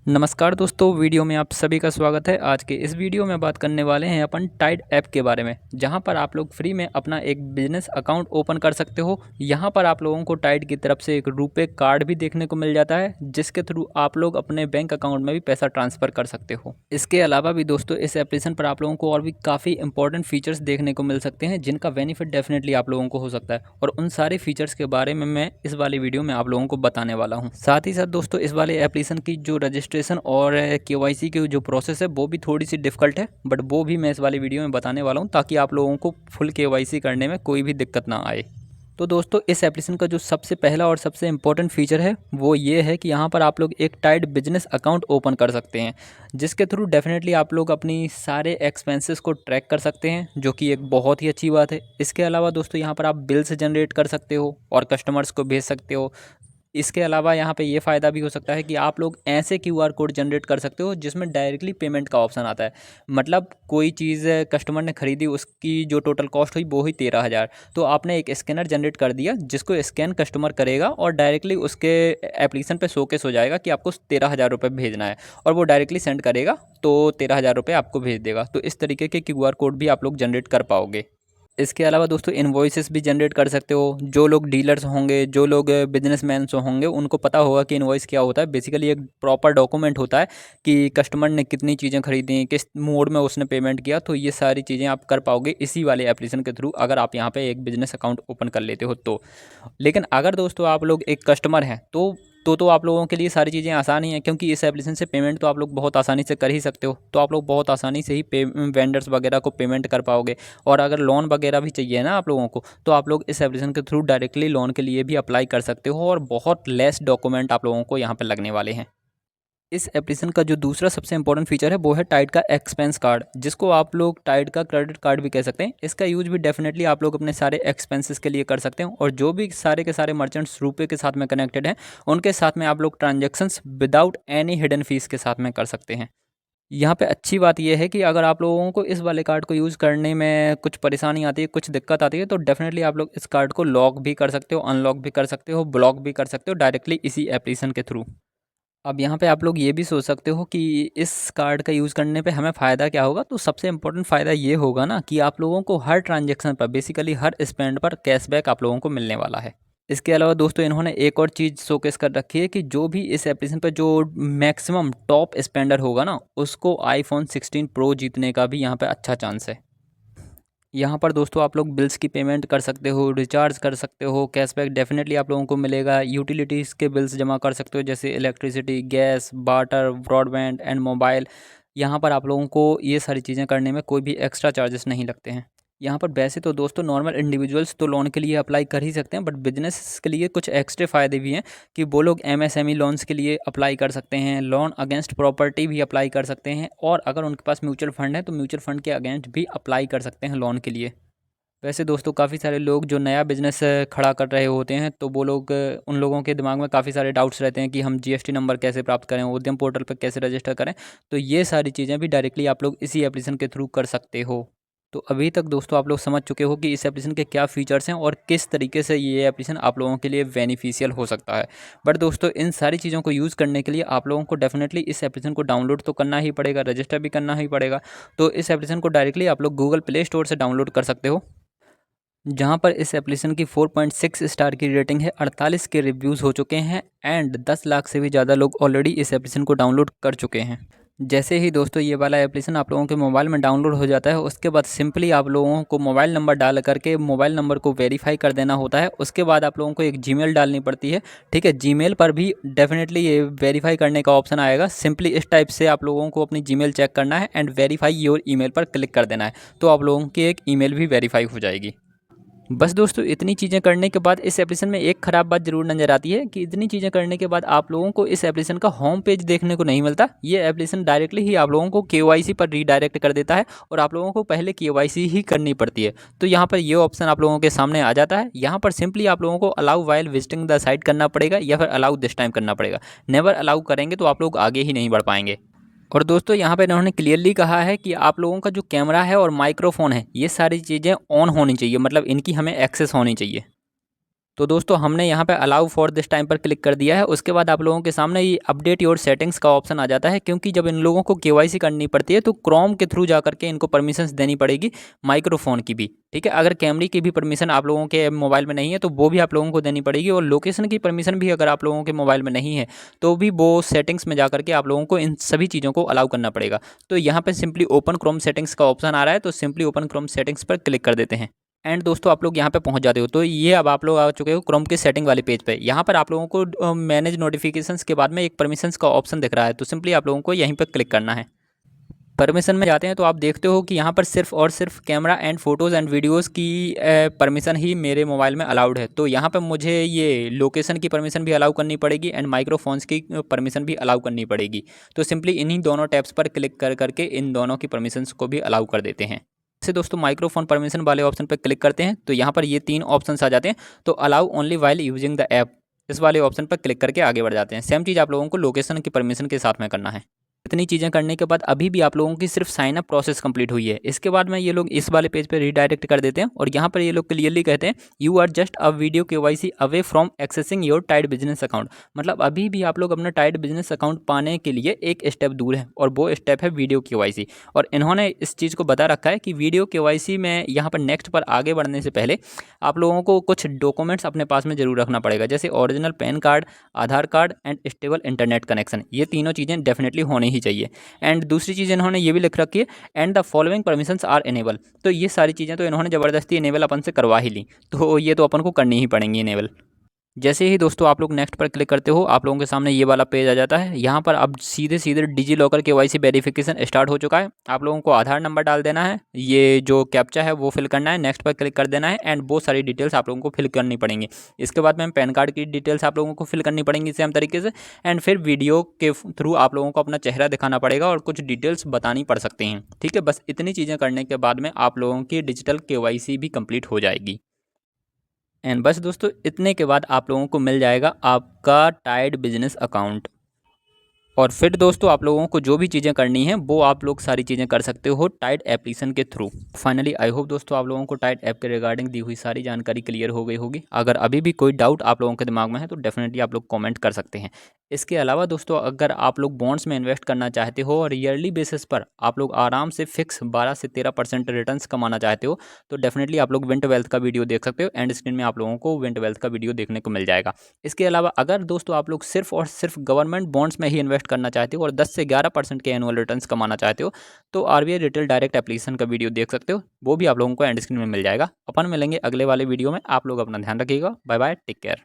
नमस्कार दोस्तों, वीडियो में आप सभी का स्वागत है। आज के इस वीडियो में बात करने वाले हैं अपन टाइड ऐप के बारे में, जहां पर आप लोग फ्री में अपना एक बिजनेस अकाउंट ओपन कर सकते हो। यहां पर आप लोगों को टाइड की तरफ से एक रुपए कार्ड भी देखने को मिल जाता है, जिसके थ्रू आप लोग अपने बैंक अकाउंट में भी पैसा ट्रांसफ़र कर सकते हो। इसके अलावा भी दोस्तों इस एप्लीकेशन पर आप लोगों को और भी काफ़ी इंपॉर्टेंट फीचर्स देखने को मिल सकते हैं, जिनका बेनिफिट डेफिनेटली आप लोगों को हो सकता है, और उन सारे फीचर्स के बारे में मैं इस वाली वीडियो में आप लोगों को बताने वाला हूँ। साथ ही साथ दोस्तों इस वाले एप्लीकेशन की जो रजिस्ट्रेशन और केवाईसी की जो प्रोसेस है वो भी थोड़ी सी डिफ़िकल्ट है, बट वो भी मैं इस वाली वीडियो में बताने वाला हूँ, ताकि आप लोगों को फुल केवाईसी करने में कोई भी दिक्कत ना आए। तो दोस्तों इस एप्लीकेशन का जो सबसे पहला और सबसे इम्पोर्टेंट फीचर है वो ये है कि यहाँ पर आप लोग एक टाइड बिजनेस अकाउंट ओपन कर सकते हैं, जिसके थ्रू डेफिनेटली आप लोग अपनी सारे एक्सपेंसेस को ट्रैक कर सकते हैं, जो कि एक बहुत ही अच्छी बात है। इसके अलावा दोस्तों यहाँ पर आप बिल्स जनरेट कर सकते हो और कस्टमर्स को भेज सकते हो। इसके अलावा यहाँ पे ये फ़ायदा भी हो सकता है कि आप लोग ऐसे क्यूआर कोड जनरेट कर सकते हो जिसमें डायरेक्टली पेमेंट का ऑप्शन आता है। मतलब कोई चीज़ कस्टमर ने खरीदी, उसकी जो टोटल कॉस्ट हुई वो हुई 13,000, तो आपने एक स्कैनर जनरेट कर दिया जिसको स्कैन कस्टमर करेगा और डायरेक्टली उसके एप्लीकेशन पे शोकेस हो जाएगा कि आपको 13,000 रुपये भेजना है, और वो डायरेक्टली सेंड करेगा तो 13,000 रुपये आपको भेज देगा। तो इस तरीके के क्यूआर कोड भी आप लोग जनरेट कर पाओगे। इसके अलावा दोस्तों इनवॉइसेस भी जनरेट कर सकते हो। जो लोग डीलर्स होंगे, जो लोग बिजनेसमैन होंगे, उनको पता होगा कि इनवॉइस क्या होता है। बेसिकली एक प्रॉपर डॉक्यूमेंट होता है कि कस्टमर ने कितनी चीज़ें खरीदी, किस मोड में उसने पेमेंट किया। तो ये सारी चीज़ें आप कर पाओगे इसी वाले एप्लीकेशन के थ्रू, अगर आप यहाँ पे एक बिजनेस अकाउंट ओपन कर लेते हो तो। लेकिन अगर दोस्तों आप लोग एक कस्टमर हैं तो आप लोगों के लिए सारी चीज़ें आसान ही हैं, क्योंकि इस एप्लीकेशन से पेमेंट तो आप लोग बहुत आसानी से कर ही सकते हो। तो आप लोग बहुत आसानी से ही वेंडर्स वगैरह को पेमेंट कर पाओगे। और अगर लोन वगैरह भी चाहिए ना आप लोगों को, तो आप लोग इस एप्लीकेशन के थ्रू डायरेक्टली लोन के लिए भी अप्लाई कर सकते हो, और बहुत लेस डॉक्यूमेंट आप लोगों को यहाँ पर लगने वाले हैं। इस एप्लीकेशन का जो दूसरा सबसे इंपॉर्टेंट फीचर है वो है टाइड का एक्सपेंस कार्ड, जिसको आप लोग टाइड का क्रेडिट कार्ड भी कह सकते हैं। इसका यूज भी डेफिनेटली आप लोग अपने सारे एक्सपेंसेस के लिए कर सकते हैं, और जो भी सारे के सारे मर्चेंट्स रुपए के साथ में कनेक्टेड हैं, उनके साथ में आप लोग transactions without any hidden fees के साथ में कर सकते हैं। यहाँ पे अच्छी बात यह है कि अगर आप लोगों को इस वाले कार्ड को यूज़ करने में कुछ परेशानी आती है, कुछ दिक्कत आती है, तो डेफिनेटली आप लोग इस कार्ड को लॉक भी कर सकते हो, अनलॉक भी कर सकते हो, ब्लॉक भी कर सकते हो डायरेक्टली इसी एप्लीकेशन के थ्रू। अब यहाँ पे आप लोग ये भी सोच सकते हो कि इस कार्ड का यूज़ करने पे हमें फ़ायदा क्या होगा। तो सबसे इम्पोर्टेंट फ़ायदा ये होगा ना कि आप लोगों को हर ट्रांजैक्शन पर, बेसिकली हर स्पेंड पर कैशबैक आप लोगों को मिलने वाला है। इसके अलावा दोस्तों इन्होंने एक और चीज़ शोकेस कर रखी है कि जो भी इस एप्लीकेशन पे जो मैक्सिमम टॉप स्पेंडर होगा ना, उसको आईफ़ोन 16 प्रो जीतने का भी यहाँ पे अच्छा चांस है। यहाँ पर दोस्तों आप लोग बिल्स की पेमेंट कर सकते हो, रिचार्ज कर सकते हो, कैशबैक डेफिनेटली आप लोगों को मिलेगा। यूटिलिटीज़ के बिल्स जमा कर सकते हो, जैसे electricity, gas, water, broadband and mobile. यहाँ पर आप लोगों को ये सारी चीज़ें करने में कोई भी एक्स्ट्रा चार्जेस नहीं लगते हैं। यहाँ पर वैसे तो दोस्तों नॉर्मल इंडिविजुअल्स तो लोन के लिए अप्लाई कर ही सकते हैं, बट बिजनेस के लिए कुछ एक्स्ट्रा फ़ायदे भी हैं कि वो लोग एमएसएमई लोन्स के लिए अप्लाई कर सकते हैं, लोन अगेंस्ट प्रॉपर्टी भी अप्लाई कर सकते हैं, और अगर उनके पास म्यूचुअल फंड है तो म्यूचुअल फंड के अगेंस्ट भी अप्लाई कर सकते हैं लोन के लिए। वैसे दोस्तों काफ़ी सारे लोग जो नया बिज़नेस खड़ा कर रहे होते हैं, तो वो लोग उन लोगों के दिमाग में काफ़ी सारे डाउट्स रहते हैं कि हम जीएसटी नंबर कैसे प्राप्त करें, उद्यम पोर्टल पर कैसे रजिस्टर करें। तो ये सारी चीज़ें भी डायरेक्टली आप लोग इसी एप्लीकेशन के थ्रू कर सकते हो। तो अभी तक दोस्तों आप लोग समझ चुके हो कि इस एप्लीकेशन के क्या फ़ीचर्स हैं और किस तरीके से ये एप्लीकेशन आप लोगों के लिए बेनिफिशियल हो सकता है। बट दोस्तों इन सारी चीज़ों को यूज़ करने के लिए आप लोगों को डेफिनेटली इस एप्लीकेशन को डाउनलोड तो करना ही पड़ेगा, रजिस्टर भी करना ही पड़ेगा। तो इस एप्लीकेशन को डायरेक्टली आप लोग गूगल प्ले स्टोर से डाउनलोड कर सकते हो, जहाँ पर इस एप्लीकेशन की 4.6 स्टार की रेटिंग है, 48 के रिव्यूज़ हो चुके हैं, एंड 10 लाख से भी ज़्यादा लोग ऑलरेडी इस एप्लीकेशन को डाउनलोड कर चुके हैं। जैसे ही दोस्तों ये वाला एप्लीकेशन आप लोगों के मोबाइल में डाउनलोड हो जाता है, उसके बाद सिंपली आप लोगों को मोबाइल नंबर डाल करके मोबाइल नंबर को वेरीफाई कर देना होता है। उसके बाद आप लोगों को एक जीमेल डालनी पड़ती है, ठीक है। जीमेल पर भी डेफिनेटली ये वेरीफाई करने का ऑप्शन आएगा। सिंपली इस टाइप से आप लोगों को अपनी जीमेल चेक करना है एंड वेरीफाई योर ईमेल पर क्लिक कर देना है, तो आप लोगों की एक ईमेल भी वेरीफाई हो जाएगी। बस दोस्तों इतनी चीज़ें करने के बाद इस एप्लीकेशन में एक ख़राब बात ज़रूर नज़र आती है कि इतनी चीज़ें करने के बाद आप लोगों को इस एप्लीकेशन का होम पेज देखने को नहीं मिलता। ये एप्लीकेशन डायरेक्टली ही आप लोगों को केवाईसी पर रीडायरेक्ट कर देता है, और आप लोगों को पहले केवाईसी ही करनी पड़ती है। तो यहाँ पर ये ऑप्शन आप लोगों के सामने आ जाता है। यहाँ पर सिंपली आप लोगों को allow while visiting the site करना पड़ेगा, या फिर अलाउ दिस टाइम करना पड़ेगा। नेवर अलाउ करेंगे तो आप लोग आगे ही नहीं बढ़ पाएंगे। और दोस्तों यहाँ पे इन्होंने क्लियरली कहा है कि आप लोगों का जो कैमरा है और माइक्रोफोन है, ये सारी चीज़ें ऑन होनी चाहिए, मतलब इनकी हमें एक्सेस होनी चाहिए। तो दोस्तों हमने यहाँ पे अलाउ फॉर दिस टाइम पर क्लिक कर दिया है। उसके बाद आप लोगों के सामने ये अपडेट योर सेटिंग्स का ऑप्शन आ जाता है, क्योंकि जब इन लोगों को केवाईसी करनी पड़ती है तो क्रोम के थ्रू जा करके इनको परमिशंस देनी पड़ेगी, माइक्रोफोन की भी, ठीक है। अगर कैमरे की भी परमिशन आप लोगों के मोबाइल में नहीं है तो वो भी आप लोगों को देनी पड़ेगी, और लोकेशन की परमिशन भी अगर आप लोगों के मोबाइल में नहीं है तो भी वो सेटिंग्स में जा करके आप लोगों को इन सभी चीज़ों को अलाउ करना पड़ेगा। तो यहाँ पर सिंपली ओपन क्रोम सेटिंग्स का ऑप्शन आ रहा है, तो सिंपली ओपन क्रोम सेटिंग्स पर क्लिक कर देते हैं। एंड दोस्तों आप लोग यहाँ पे पहुँच जाते हो, तो ये अब आप लोग आ चुके हो क्रोम के सेटिंग वाले पेज पे। यहाँ पर आप लोगों को मैनेज नोटिफिकेशंस के बाद में एक परमिशंस का ऑप्शन दिख रहा है, तो सिंपली आप लोगों को यहीं पर क्लिक करना है। परमिशन में जाते हैं तो आप देखते हो कि यहाँ पर सिर्फ और सिर्फ camera and photos and videos की परमिशन ही मेरे मोबाइल में अलाउड है। तो यहाँ पर मुझे ये लोकेशन की परमिशन भी अलाउ करनी पड़ेगी एंड माइक्रोफोन्स की परमिशन भी अलाउ करनी पड़ेगी। तो सिंपली इन्हीं दोनों टैब्स पर क्लिक कर करके इन दोनों की परमिशंस को भी अलाउ कर देते हैं। जैसे दोस्तों माइक्रोफोन परमिशन वाले ऑप्शन पर क्लिक करते हैं तो यहाँ पर ये 3 ऑप्शंस आ जाते हैं। तो allow only while using the app, इस वाले ऑप्शन पर क्लिक करके आगे बढ़ जाते हैं। सेम चीज़ आप लोगों को लोकेशन की परमिशन के साथ में करना है। इतनी चीज़ें करने के बाद अभी भी आप लोगों की सिर्फ साइन अप प्रोसेस कंप्लीट हुई है। इसके बाद में ये लोग इस वाले पेज पे रीडायरेक्ट कर देते हैं, और यहाँ पर ये लोग क्लियरली कहते हैं you are just a video KYC away from accessing your Tide business account. मतलब अभी भी आप लोग अपना टाइड बिजनेस अकाउंट पाने के लिए एक स्टेप दूर है, और वो स्टेप है वीडियो केवाईसी। और इन्होंने इस चीज़ को बता रखा है कि वीडियो केवाईसी में यहाँ पर नेक्स्ट पर आगे बढ़ने से पहले आप लोगों को कुछ डॉक्यूमेंट्स अपने पास में जरूर रखना पड़ेगा, जैसे original pan card, Aadhaar card and stable internet connection. ये तीनों चीज़ें डेफिनेटली होनी ही चाहिए। एंड दूसरी चीज़ इन्होंने ये भी लिख रखी है and the following permissions are enable. तो ये सारी चीज़ें तो इन्होंने ज़बरदस्ती इनेबल अपन से करवा ही ली, तो ये तो अपन को करनी ही पड़ेंगी इनेबल। जैसे ही दोस्तों आप लोग नेक्स्ट पर क्लिक करते हो, आप लोगों के सामने ये वाला पेज आ जाता है। यहाँ पर अब सीधे सीधे digi locker KYC verification start हो चुका है। आप लोगों को आधार नंबर डाल देना है, ये जो कैप्चा है वो फिल करना है, नेक्स्ट पर क्लिक कर देना है, एंड बहुत सारी डिटेल्स आप लोगों को फिल करनी पड़ेंगी। इसके बाद में पैन कार्ड की डिटेल्स आप लोगों को फिल करनी पड़ेंगी सेम तरीके से, एंड फिर वीडियो के थ्रू आप लोगों को अपना चेहरा दिखाना पड़ेगा और कुछ डिटेल्स बतानी पड़ सकती हैं, ठीक है। बस इतनी चीज़ें करने के बाद में आप लोगों की डिजिटल केवाईसी भी कंप्लीट हो जाएगी। एंड बस दोस्तों इतने के बाद आप लोगों को मिल जाएगा आपका टाइड बिजनेस अकाउंट। और फिर दोस्तों आप लोगों को जो भी चीज़ें करनी है वो आप लोग सारी चीज़ें कर सकते हो टाइड एप्लीकेशन के थ्रू। फाइनली आई होप दोस्तों आप लोगों को टाइड ऐप के रिगार्डिंग दी हुई सारी जानकारी क्लियर हो गई होगी। अगर अभी भी कोई डाउट आप लोगों के दिमाग में है तो डेफिनेटली आप लोग कमेंट कर सकते हैं। इसके अलावा दोस्तों अगर आप लोग बॉन्ड्स में इन्वेस्ट करना चाहते हो और ईयरली बेसिस पर आप लोग आराम से फिक्स 12 से 13% रिटर्न्स कमाना चाहते हो, तो डेफिनेटली आप लोग विंट वेल्थ का वीडियो देख सकते हो। एंड स्क्रीन में आप लोगों को विंट वेल्थ का वीडियो देखने को मिल जाएगा। इसके अलावा अगर दोस्तों आप लोग सिर्फ और सिर्फ गवर्नमेंट बॉन्ड्स में ही इन्वेस्ट करना चाहते हो और 10 से 11% के एनुअल रिटर्न्स कमाना चाहते हो, तो आरबीआई रिटेल डायरेक्ट एप्लीकेशन का वीडियो देख सकते हो। वो भी आप लोगों को एंड स्क्रीन में मिल जाएगा। अपन मिलेंगे अगले वाले वीडियो में। आप लोग अपना ध्यान रखिएगा। Bye bye, take care.